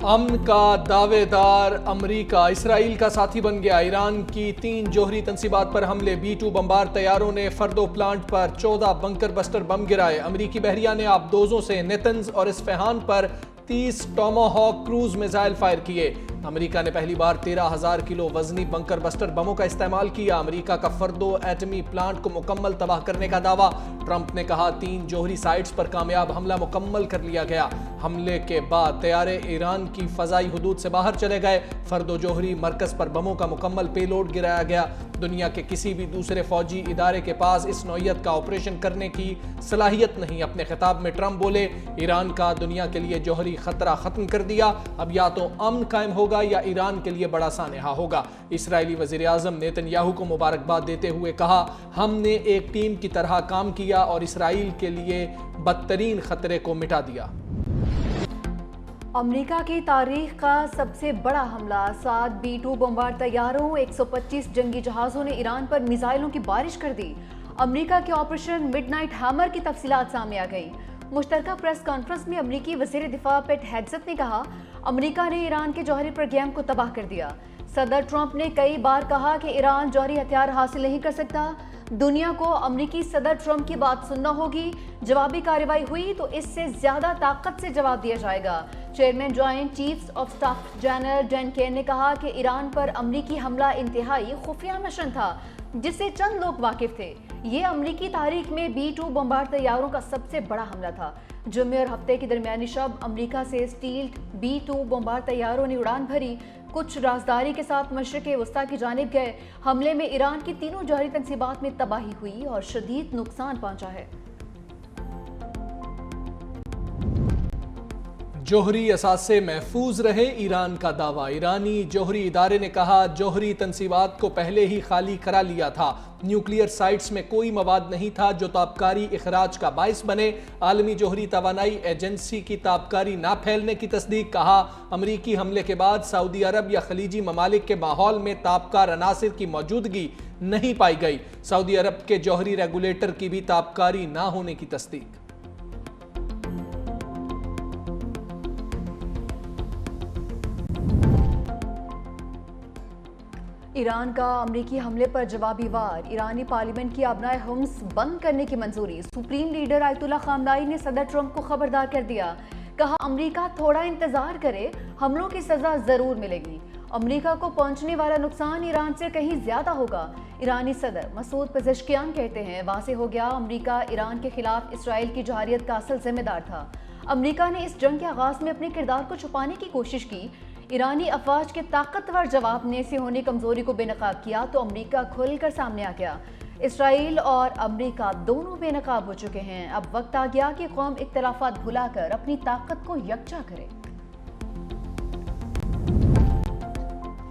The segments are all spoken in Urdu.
امن کا دعوے دار امریکہ اسرائیل کا ساتھی بن گیا۔ ایران کی 3 جوہری تنصیبات پر حملے، B-2 بمبار طیاروں نے فردو پلانٹ پر 14 بنکر بسٹر بم گرائے۔ امریکی بحریہ نے آبدوزوں سے نیتنز اور اصفہان پر 30 ٹاماہاک کروز میزائل فائر کیے۔ امریکہ نے پہلی بار 13,000 کلو وزنی بنکر بسٹر بموں کا استعمال کیا۔ امریکہ کا فردو ایٹمی پلانٹ کو مکمل تباہ کرنے کا دعویٰ۔ ٹرمپ نے کہا 3 جوہری سائٹس پر کامیاب حملہ مکمل کر لیا گیا۔ حملے کے بعد طیارے ایران کی فضائی حدود سے باہر چلے گئے۔ فردو جوہری مرکز پر بموں کا مکمل پے لوڈ گرایا گیا۔ دنیا کے کسی بھی دوسرے فوجی ادارے کے پاس اس نوعیت کا آپریشن کرنے کی صلاحیت نہیں۔ اپنے خطاب میں ٹرمپ بولے، ایران کا دنیا کے لیے جوہری خطرہ ختم کر دیا، اب یا تو امن قائم ہوگا یا ایران کے لیے بڑا سانحہ ہوگا۔ اسرائیلی وزیر اعظم نیتن یاہو کو مبارکباد دیتے ہوئے کہا، ہم نے ایک ٹیم کی طرح کام کیا اور اسرائیل کے لیے بدترین خطرے کو مٹا دیا۔ امریکہ کی تاریخ کا سب سے بڑا حملہ، 7 B-2 بمبار طیاروں، 125 جنگی جہازوں نے ایران پر میزائلوں کی بارش کر دی۔ امریکہ کے آپریشن مڈ نائٹ ہیمر کی تفصیلات سامنے آ گئیں۔ مشترکہ پریس کانفرنس میں امریکی وزیر دفاع پیٹ ہیگزت نے کہا، امریکہ نے ایران کے جوہری پروگرام کو تباہ کر دیا۔ صدر ٹرمپ نے کئی بار کہا کہ ایران جوہری ہتھیار حاصل نہیں کر سکتا۔ دنیا کو امریکی صدر ٹرمپ کی بات سننا ہوگی۔ جوابی کارروائی ہوئی تو اس سے زیادہ طاقت سے جواب دیا جائے گا۔ Chairman joint chiefs of staff general Dan Caine نے کہا کہ ایران پر امریکی حملہ انتہائی خفیہ مشن تھا جس سے چند لوگ واقف تھے۔ یہ امریکی تاریخ میں B-2 بمبار طیاروں کا سب سے بڑا حملہ تھا۔ جمعے اور ہفتے کی درمیانی شب امریکہ سے اسٹیلتھ B-2 بمبار طیاروں نے اڑان بھری، کچھ رازداری کے ساتھ مشرق وسطیٰ کی جانب گئے۔ حملے میں ایران کی تینوں جوہری تنصیبات میں تباہی ہوئی اور شدید نقصان پہنچا ہے۔ جوہری اثاثے محفوظ رہے، ایران کا دعویٰ۔ ایرانی جوہری ادارے نے کہا، جوہری تنصیبات کو پہلے ہی خالی کرا لیا تھا۔ نیوکلیئر سائٹس میں کوئی مواد نہیں تھا جو تابکاری اخراج کا باعث بنے۔ عالمی جوہری توانائی ایجنسی کی تابکاری نہ پھیلنے کی تصدیق۔ کہا، امریکی حملے کے بعد سعودی عرب یا خلیجی ممالک کے ماحول میں تابکار عناصر کی موجودگی نہیں پائی گئی۔ سعودی عرب کے جوہری ریگولیٹر کی بھی تابکاری نہ ہونے کی تصدیق۔ ایران کا امریکی حملے پر جوابی وار، ایرانی پارلیمنٹ کی ابنائے حمص بند کرنے کی منظوری۔ سپریم لیڈر آیت اللہ خامنائی نے صدر ٹرمپ کو خبردار کر دیا، کہا امریکہ تھوڑا انتظار کرے، حملوں کی سزا ضرور ملے گی۔ امریکہ کو پہنچنے والا نقصان ایران سے کہیں زیادہ ہوگا۔ ایرانی صدر مسعود پزشکیان کہتے ہیں، واضح ہو گیا امریکہ ایران کے خلاف اسرائیل کی جارحیت کا اصل ذمہ دار تھا۔ امریکہ نے اس جنگ کے آغاز میں اپنے کردار کو چھپانے کی کوشش کی۔ ایرانی افواج کے طاقتور جواب نے سے ہونے کمزوری کو بے نقاب کیا تو امریکہ کھل کر سامنے آ گیا۔ اسرائیل اور امریکہ دونوں بے نقاب ہو چکے ہیں۔ اب وقت آ گیا کہ قوم اختلافات بھلا کر اپنی طاقت کو یکجا کرے۔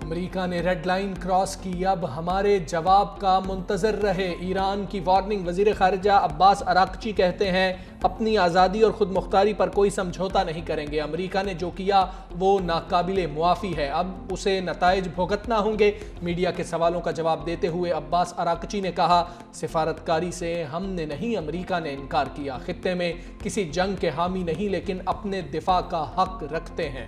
امریکہ نے ریڈ لائن کراس کی، اب ہمارے جواب کا منتظر رہے۔ ایران کی وارننگ۔ وزیر خارجہ عباس اراغچی کہتے ہیں، اپنی آزادی اور خود مختاری پر کوئی سمجھوتا نہیں کریں گے۔ امریکہ نے جو کیا وہ ناقابل معافی ہے، اب اسے نتائج بھگتنا ہوں گے۔ میڈیا کے سوالوں کا جواب دیتے ہوئے عباس اراغچی نے کہا، سفارتکاری سے ہم نے نہیں، امریکہ نے انکار کیا۔ خطے میں کسی جنگ کے حامی نہیں لیکن اپنے دفاع کا حق رکھتے ہیں۔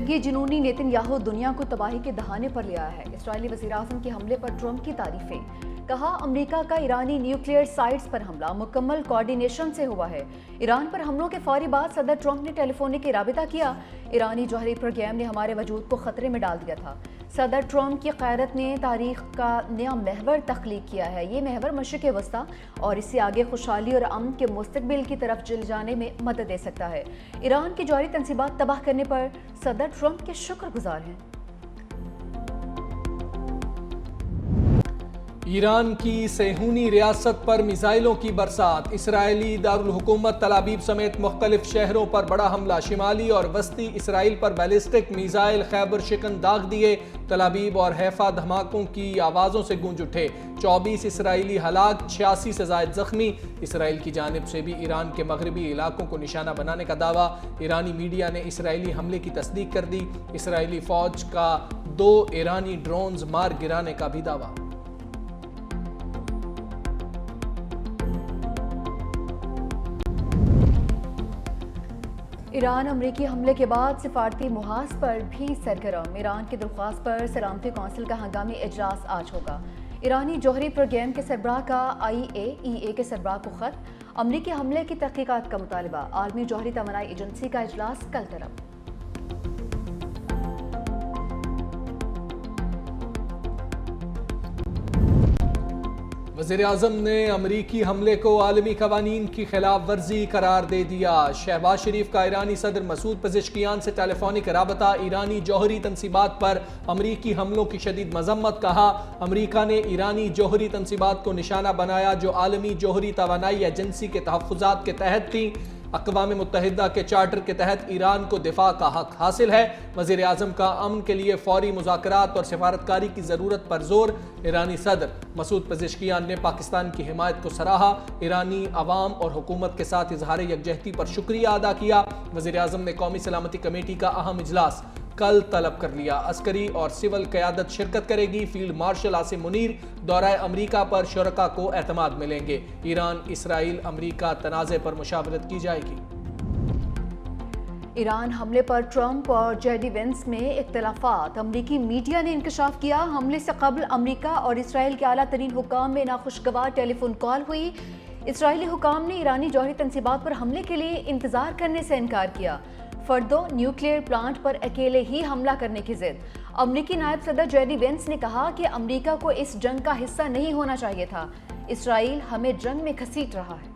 یہ جنونی نیتن یاہو دنیا کو تباہی کے دہانے پر لے آیا ہے۔ اسرائیلی وزیر اعظم کے حملے پر ٹرمپ کی تعریفیں۔ کہا، امریکہ کا ایرانی نیوکلیئر سائٹس پر حملہ مکمل کوارڈینیشن سے ہوا ہے۔ ایران پر حملوں کے فوری بعد صدر ٹرمپ نے ٹیلی فونک رابطہ کیا۔ ایرانی جوہری پروگرام نے ہمارے وجود کو خطرے میں ڈال دیا تھا۔ صدر ٹرمپ کی قیادت نے تاریخ کا نیا محور تخلیق کیا ہے۔ یہ محور مشرق وسطیٰ اور اس سے آگے خوشحالی اور امن کے مستقبل کی طرف چل جانے میں مدد دے سکتا ہے۔ ایران کی جوہری تنصیبات تباہ کرنے پر صدر ٹرمپ کے شکر گزار ہیں۔ ایران کی صہیونی ریاست پر میزائلوں کی برسات۔ اسرائیلی دارالحکومت تل ابیب سمیت مختلف شہروں پر بڑا حملہ۔ شمالی اور وسطی اسرائیل پر بیلسٹک میزائل خیبر شکن داغ دیے۔ تل ابیب اور حیفا دھماکوں کی آوازوں سے گونج اٹھے۔ 24 اسرائیلی ہلاک، 86 سے زائد زخمی۔ اسرائیل کی جانب سے بھی ایران کے مغربی علاقوں کو نشانہ بنانے کا دعویٰ۔ ایرانی میڈیا نے اسرائیلی حملے کی تصدیق کر دی۔ اسرائیلی فوج کا 2 ایرانی ڈرونز مار گرانے کا بھی دعویٰ۔ ایران امریکی حملے کے بعد سفارتی محاذ پر بھی سرگرم۔ ایران کی درخواست پر سلامتی کونسل کا ہنگامی اجلاس آج ہوگا۔ ایرانی جوہری پروگرام کے سربراہ کا IAEA کے سربراہ کو خط، امریکی حملے کی تحقیقات کا مطالبہ۔ عالمی جوہری توانائی ایجنسی کا اجلاس کل طلب۔ وزیر اعظم نے امریکی حملے کو عالمی قوانین کی خلاف ورزی قرار دے دیا۔ شہباز شریف کا ایرانی صدر مسعود پزشکیان سے ٹیلی فونک رابطہ۔ ایرانی جوہری تنصیبات پر امریکی حملوں کی شدید مذمت۔ کہا امریکہ نے ایرانی جوہری تنصیبات کو نشانہ بنایا جو عالمی جوہری توانائی ایجنسی کے تحفظات کے تحت تھیں۔ اقوام متحدہ کے چارٹر کے تحت ایران کو دفاع کا حق حاصل ہے۔ وزیر اعظم کا امن کے لیے فوری مذاکرات اور سفارتکاری کی ضرورت پر زور۔ ایرانی صدر مسعود پزشکیان نے پاکستان کی حمایت کو سراہا۔ ایرانی عوام اور حکومت کے ساتھ اظہار یکجہتی پر شکریہ ادا کیا۔ وزیر اعظم نے قومی سلامتی کمیٹی کا اہم اجلاس کل طلب کر لیا۔ عسکری اور سول قیادت شرکت کرے گی۔ فیلڈ مارشل عاصم منیر دورہ امریکہ پر شرکاء کو اعتماد ملیں گے۔ ایران اسرائیل امریکہ تنازع پر مشاورت کی جائے گی۔ ایران حملے پر ٹرمپ اور JD وینس میں اختلافات۔ امریکی میڈیا نے انکشاف کیا حملے سے قبل امریکہ اور اسرائیل کے اعلیٰ ترین حکام میں ناخوشگوار ٹیلی فون کال ہوئی۔ اسرائیلی حکام نے ایرانی جوہری تنصیبات پر حملے کے لیے انتظار کرنے سے انکار کیا۔ فردو نیوکلیئر پلانٹ پر اکیلے ہی حملہ کرنے کی ضد۔ امریکی نائب صدر JD وینس نے کہا کہ امریکہ کو اس جنگ کا حصہ نہیں ہونا چاہیے تھا۔ اسرائیل ہمیں جنگ میں گھسیٹ رہا ہے۔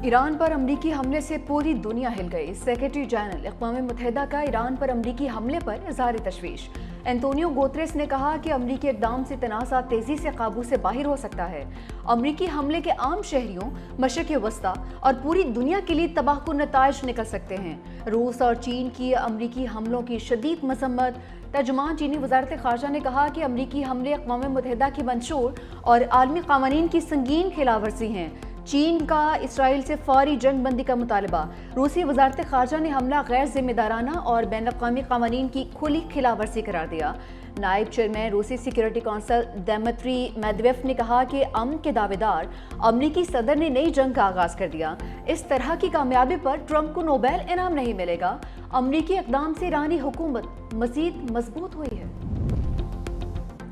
ایران پر امریکی حملے سے پوری دنیا ہل گئی۔ سیکریٹری جنرل اقوام متحدہ کا ایران پر امریکی حملے پر اظہار تشویش۔ اینٹونیو گوتریس نے کہا کہ امریکی اقدام سے تنازع تیزی سے قابو سے باہر ہو سکتا ہے۔ امریکی حملے کے عام شہریوں، مشرق وسطیٰ اور پوری دنیا کے لیے تباہ کن نتائج نکل سکتے ہیں۔ روس اور چین کی امریکی حملوں کی شدید مذمت۔ ترجمان چینی وزارت خارجہ نے کہا کہ امریکی حملے اقوام متحدہ کی منشور اور عالمی قوانین کی سنگین خلاف ورزی ہیں۔ چین کا اسرائیل سے فوری جنگ بندی کا مطالبہ۔ روسی وزارت خارجہ نے حملہ غیر ذمہ دارانہ اور بین الاقوامی قوانین کی کھلی خلاف ورزی قرار دیا۔ نائب چیئرمین روسی سیکیورٹی کونسل دمیتری میدویف نے کہا کہ امن کے دعوے دار امریکی صدر نے نئی جنگ کا آغاز کر دیا۔ اس طرح کی کامیابی پر ٹرمپ کو نوبیل انعام نہیں ملے گا۔ امریکی اقدام سے ایرانی حکومت مزید مضبوط ہوئی ہے۔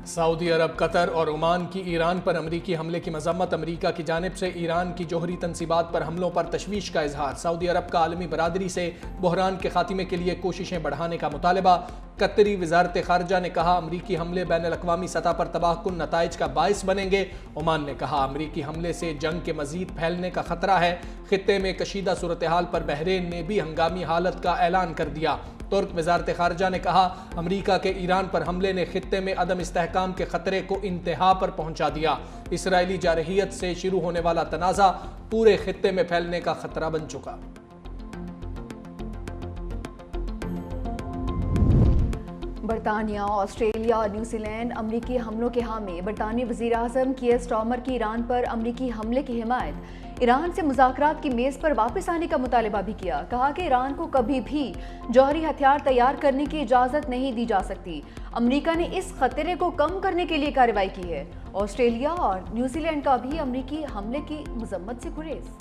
سعودی عرب، قطر اور عمان کی ایران پر امریکی حملے کی مذمت۔ امریکہ کی جانب سے ایران کی جوہری تنصیبات پر حملوں پر تشویش کا اظہار۔ سعودی عرب کا عالمی برادری سے بحران کے خاتمے کے لیے کوششیں بڑھانے کا مطالبہ۔ قطری وزارت خارجہ نے کہا امریکی حملے بین الاقوامی سطح پر تباہ کن نتائج کا باعث بنیں گے۔ عمان نے کہا امریکی حملے سے جنگ کے مزید پھیلنے کا خطرہ ہے۔ خطے میں کشیدہ صورتحال پر بحرین نے بھی ہنگامی حالت کا اعلان کر دیا۔ ترک وزارت خارجہ نے کہا امریکہ کے ایران پر حملے نے خطے میں عدم استحکام کے خطرے کو انتہا پر پہنچا دیا۔ اسرائیلی جارحیت سے شروع ہونے والا تنازع پورے خطے میں پھیلنے کا خطرہ بن چکا۔ برطانیہ، آسٹریلیا اور نیوزی لینڈ امریکی حملوں کے حامی۔ برطانوی وزیر اعظم کیئر سٹارمر کی ایران پر امریکی حملے کی حمایت۔ ایران سے مذاکرات کی میز پر واپس آنے کا مطالبہ بھی کیا۔ کہا کہ ایران کو کبھی بھی جوہری ہتھیار تیار کرنے کی اجازت نہیں دی جا سکتی۔ امریکہ نے اس خطرے کو کم کرنے کے لیے کارروائی کی ہے۔ آسٹریلیا اور نیوزی لینڈ کا بھی امریکی حملے کی مذمت سے گریز۔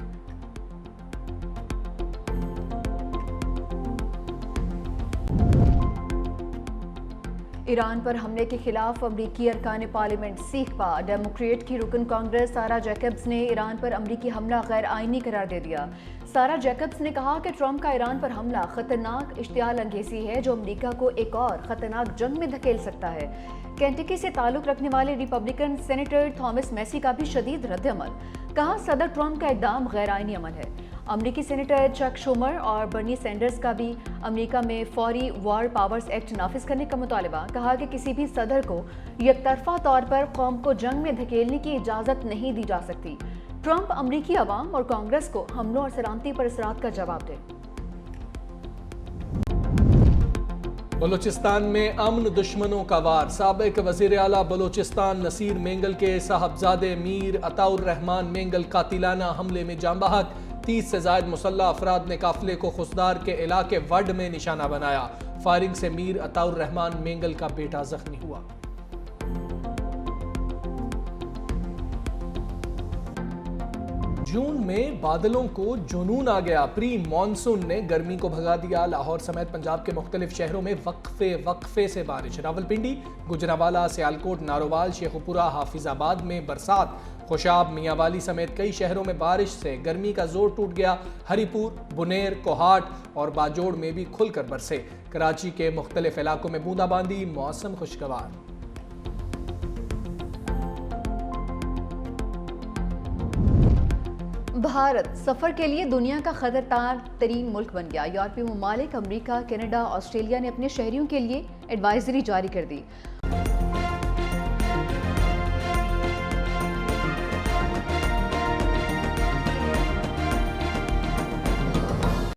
ایران پر حملے کے خلاف امریکی ارکان پارلیمنٹ سیخ پا۔ ڈیموکریٹ کی رکن کانگریس سارا جیکبز نے ایران پر امریکی حملہ غیر آئینی قرار دے دیا۔ سارا جیکبز نے کہا کہ ٹرمپ کا ایران پر حملہ خطرناک اشتعال انگیزی ہے جو امریکہ کو ایک اور خطرناک جنگ میں دھکیل سکتا ہے۔ کینٹکی سے تعلق رکھنے والے ریپبلکن سینیٹر تھامس میسی کا بھی شدید رد عمل۔ کہا صدر ٹرمپ کا اقدام غیر آئینی عمل ہے۔ امریکی سینیٹر چک شومر اور برنی سینڈرز کا بھی امریکہ میں فوری وار پاورز ایکٹ نافذ کرنے کا مطالبہ۔ کہا کہ کسی بھی صدر کو یک طرفہ طور پر قوم کو جنگ میں دھکیلنے کی اجازت نہیں دی جا سکتی۔ ٹرمپ امریکی عوام اور کانگریس کو حملوں اور سلامتی پر اثرات کا جواب دے۔ بلوچستان میں امن دشمنوں کا وار۔ سابق وزیر اعلیٰ بلوچستان نصیر مینگل کے صاحبزادے میر عطاء الرحمان مینگل قاتلانہ حملے میں جاں بحق۔ 30 سے زائد مسلح افراد نے قافلے کو خضدار کے علاقے وڈ میں نشانہ بنایا۔ فائرنگ سے میر عطاء الرحمان مینگل کا بیٹا زخمی ہوا۔ جون میں بادلوں کو جنون آ گیا، پری مانسون نے گرمی کو بھگا دیا۔ لاہور سمیت پنجاب کے مختلف شہروں میں وقفے سے بارش۔ راولپنڈی، گجرانوالہ، سیالکوٹ، نارووال، شیخوپورہ، حافظ آباد میں برسات۔ خوشاب، میاں والی سمیت کئی شہروں میں بارش سے گرمی کا زور ٹوٹ گیا۔ ہری پور، بنیر، کوہاٹ اور باجوڑ میں بھی کھل کر برسے۔ کراچی کے مختلف علاقوں میں بوندا باندی، موسم خوشگوار۔ بھارت سفر کے لیے دنیا کا خطرناک ترین ملک بن گیا۔ یورپی ممالک، امریکہ، کینیڈا، آسٹریلیا نے اپنے شہریوں کے لیے ایڈوائزری جاری کر دی۔